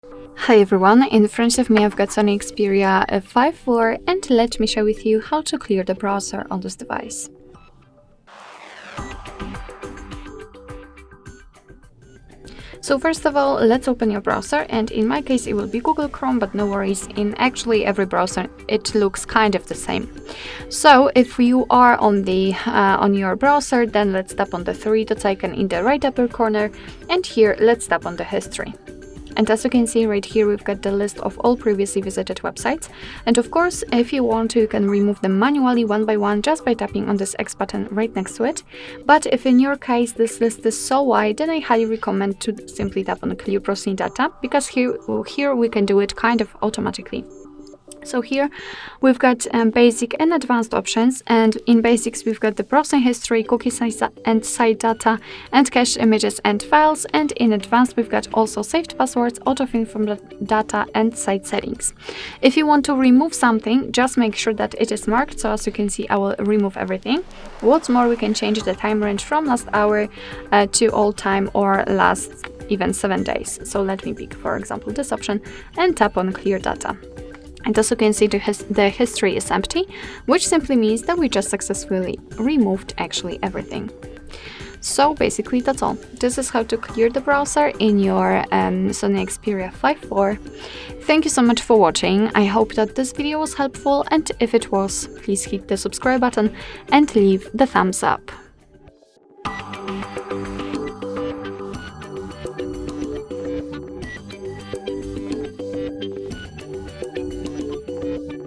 Hi everyone, in front of me I've got SONY Xperia 5.4 and let me share with you how to clear the browser on this device. So first of all, let's open your browser, and in my case it will be Google Chrome, but no worries, in actually every browser it looks kind of the same. So if you are on your browser, then let's tap on the three dots icon in the right upper corner, and here let's tap on the history. And as you can see right here, we've got the list of all previously visited websites. And of course, if you want to, you can remove them manually one by one just by tapping on this X button right next to it. But if in your case this list is so wide, then I highly recommend to simply tap on Clear Browsing Data, because here we can do it kind of automatically. So here we've got basic and advanced options, and in basics we've got the browsing history, cookie size and site data, and cached images and files, and in advanced we've got also saved passwords, autofill from the data, and site settings. If you want to remove something, just make sure that it is marked, so as you can see I will remove everything. What's more, we can change the time range from last hour to all time or last even 7 days. So let me pick for example this option and tap on Clear Data. And as you can see, the history is empty, which simply means that we just successfully removed actually everything. So basically that's all. This is how to clear the browser in your SONY Xperia 5.4. Thank you so much for watching. I hope that this video was helpful, and if it was, please hit the subscribe button and leave the thumbs up.